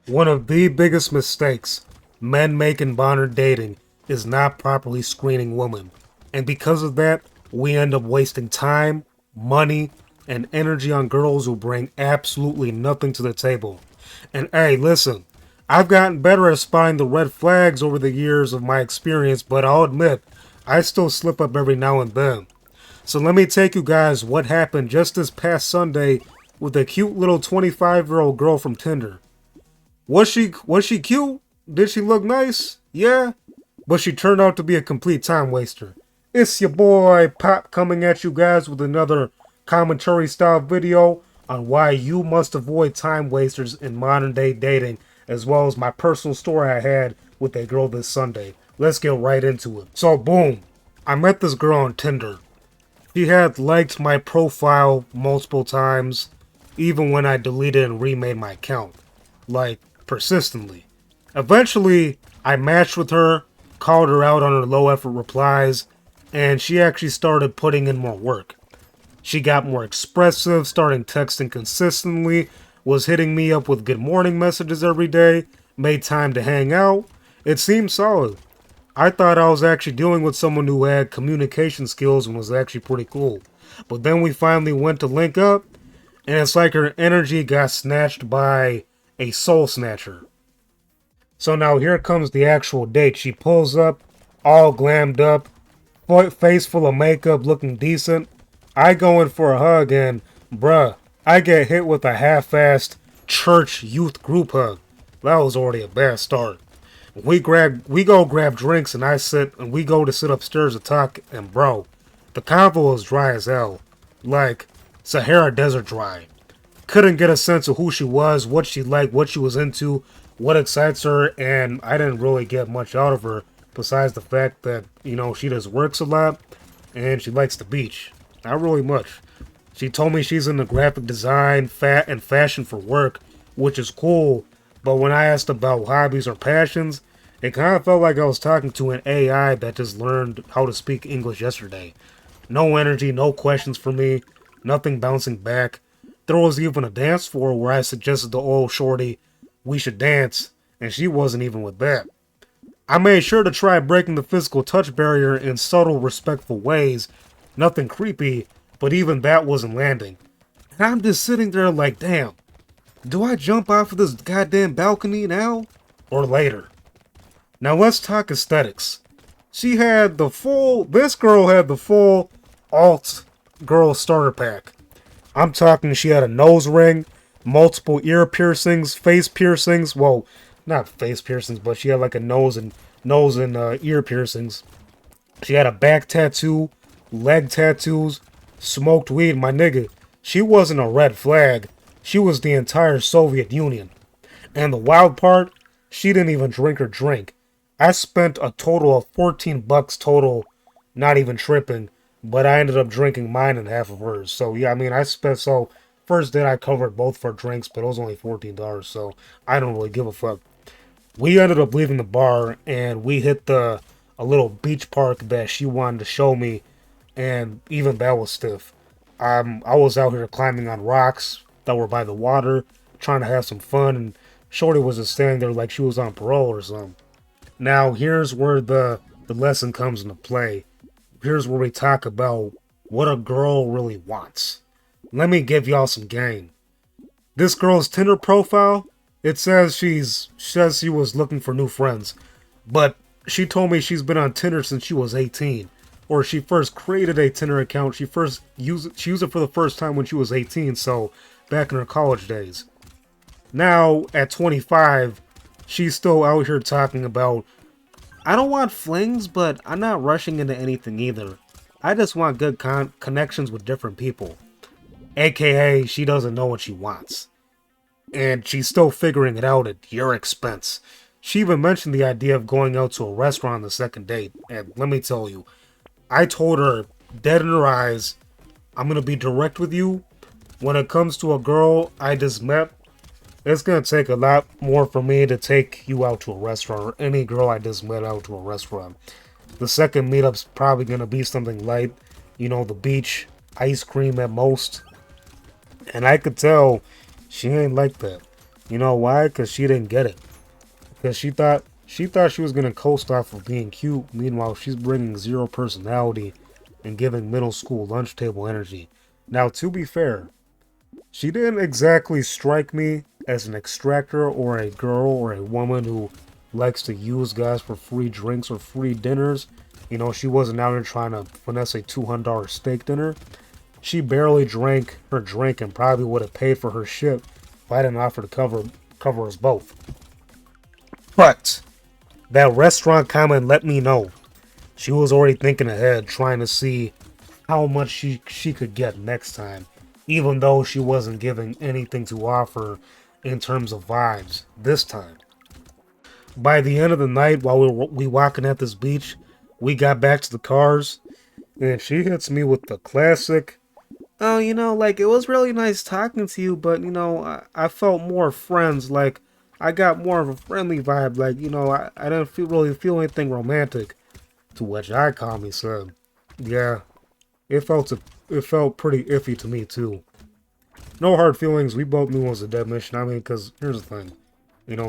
One of the biggest mistakes men make in modern dating is not properly screening women. And because of that, we end up wasting time, money, and energy on girls who bring absolutely nothing to the table. And hey, listen, I've gotten better at spotting the red flags over the years of my experience, but I'll admit, I still slip up every now and then. So let me take you guys what happened just this past Sunday with a cute little 25-year-old girl from Tinder. Was she cute? Did she look nice? Yeah. But she turned out to be a complete time waster. It's your boy Pop coming at you guys with another commentary style video on why you must avoid time wasters in modern day dating, as well as my personal story I had with a girl this Sunday. Let's get right into it. So boom, I met this girl on Tinder. She had liked my profile multiple times, even when I deleted and remade my account. Like, persistently. Eventually, I matched with her, called her out on her low effort replies, and she actually started putting in more work. She got more expressive, starting texting consistently, was hitting me up with good morning messages every day, made time to hang out. It seemed solid. I thought I was actually dealing with someone who had communication skills and was actually pretty cool. But then we finally went to link up, and it's like her energy got snatched by a soul snatcher. So now here comes the actual date. She pulls up, all glammed up, face full of makeup, looking decent. I go in for a hug and, bruh, I get hit with a half-assed church youth group hug. That was already a bad start. We go grab drinks and we go to sit upstairs to talk, and bro, the convo was dry as hell. Like Sahara Desert dry. Couldn't get a sense of who she was, what she liked, what she was into, what excites her, and I didn't really get much out of her besides the fact that, she just works a lot and she likes the beach. Not really much. She told me she's into graphic design, and fashion for work, which is cool, but when I asked about hobbies or passions, it kind of felt like I was talking to an AI that just learned how to speak English yesterday. No energy, no questions for me, nothing bouncing back. There was even a dance floor where I suggested to old shorty we should dance, and she wasn't even with that. I made sure to try breaking the physical touch barrier in subtle, respectful ways. Nothing creepy, but even that wasn't landing. And I'm just sitting there like, damn, do I jump off of this goddamn balcony now? Or later? Now let's talk aesthetics. This girl had the full alt girl starter pack. I'm talking she had a nose ring, multiple ear piercings, face piercings. Well, not face piercings, but she had like a nose and ear piercings. She had a back tattoo, leg tattoos, smoked weed. My nigga, she wasn't a red flag. She was the entire Soviet Union. And the wild part, she didn't even drink her drink. I spent a total of $14 total, not even tripping. But I ended up drinking mine and half of hers. So, yeah, first date I covered both for drinks, but it was only $14, so I don't really give a fuck. We ended up leaving the bar, and we hit a little beach park that she wanted to show me, and even that was stiff. I was out here climbing on rocks that were by the water, trying to have some fun, and Shorty was just standing there like she was on parole or something. Now, here's where the lesson comes into play. Here's where we talk about what a girl really wants. Let me give y'all some game. This girl's Tinder profile, it says she was looking for new friends, but she told me she's been on Tinder since she was 18, or she first created a Tinder account. She used it for the first time when she was 18, so back in her college days. Now at 25, she's still out here talking about, I don't want flings, but I'm not rushing into anything either. I just want good connections with different people. AKA, she doesn't know what she wants. And she's still figuring it out at your expense. She even mentioned the idea of going out to a restaurant on the second date. And let me tell you, I told her, dead in her eyes, I'm going to be direct with you. When it comes to a girl I just met, it's going to take a lot more for me to take you out to a restaurant, or any girl I just met out to a restaurant. The second meetup's probably going to be something light. The beach, ice cream at most. And I could tell she ain't like that. You know why? Because she didn't get it. Because she thought she was gonna coast off of being cute. Meanwhile, she's bringing zero personality and giving middle school lunch table energy. Now, to be fair, she didn't exactly strike me as an extractor or a girl or a woman who likes to use guys for free drinks or free dinners. You know, she wasn't out here trying to finesse a $200 steak dinner. She barely drank her drink and probably would have paid for her shit if I didn't offer to cover us both. But that restaurant comment let me know she was already thinking ahead, trying to see how much she could get next time, even though she wasn't giving anything to offer in terms of vibes this time. By the end of the night, while we walking at this beach, we got back to the cars, and she hits me with the classic, "Oh, like, it was really nice talking to you, but, I felt more friends, like, I got more of a friendly vibe, like, I didn't really feel anything romantic." To which I calmly said, "Yeah, it felt pretty iffy to me, too. No hard feelings, we both knew it was a dead mission. I mean, because here's the thing.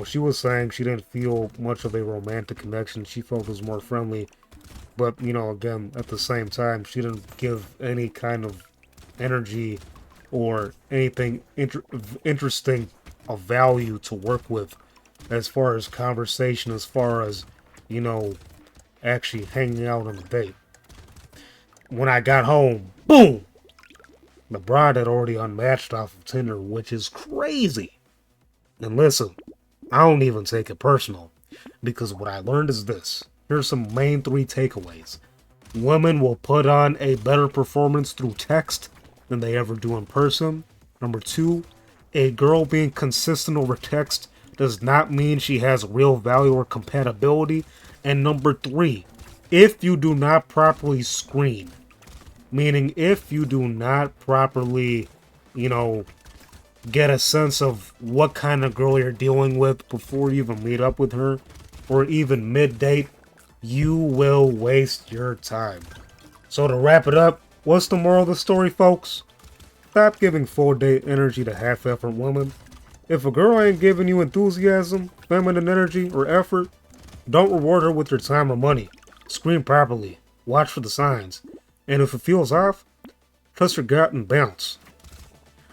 She was saying she didn't feel much of a romantic connection. She felt it was more friendly. But, again, at the same time, she didn't give any kind of energy or anything interesting of value to work with as far as conversation, as far as, you know, actually hanging out on a date. When I got home, boom! The bride had already unmatched off of Tinder, which is crazy. And listen, I don't even take it personal, because what I learned is this. Here's some main three takeaways. Women will put on a better performance through text than they ever do in person. Number two, a girl being consistent over text does not mean she has real value or compatibility. And number three, if you do not properly screen, meaning if you do not properly, get a sense of what kind of girl you're dealing with before you even meet up with her, or even mid-date, you will waste your time. So to wrap it up, what's the moral of the story, folks? Stop giving full date energy to half-effort women. If a girl ain't giving you enthusiasm, feminine energy, or effort, don't reward her with your time or money. Screen properly. Watch for the signs. And if it feels off, trust your gut and bounce.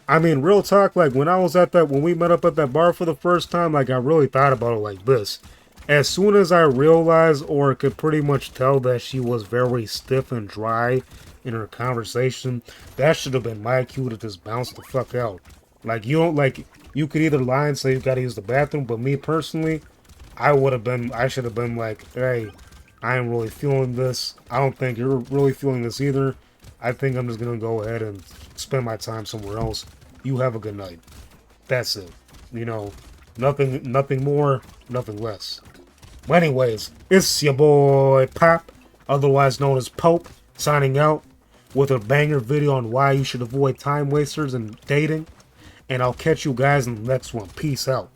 I mean, real talk, like when we met up at that bar for the first time, like I really thought about it like this. As soon as I realized or could pretty much tell that she was very stiff and dry in her conversation, that should have been my cue to just bounce the fuck out. Like, you could either lie and say you gotta use the bathroom, but me personally, I should have been like, hey, I ain't really feeling this. I don't think you're really feeling this either. I think I'm just gonna go ahead and spend my time somewhere else. You have a good night. That's it. Nothing more, nothing less. But anyways, it's your boy Pop, otherwise known as Pope, signing out with a banger video on why you should avoid time wasters and dating. And I'll catch you guys in the next one. Peace out.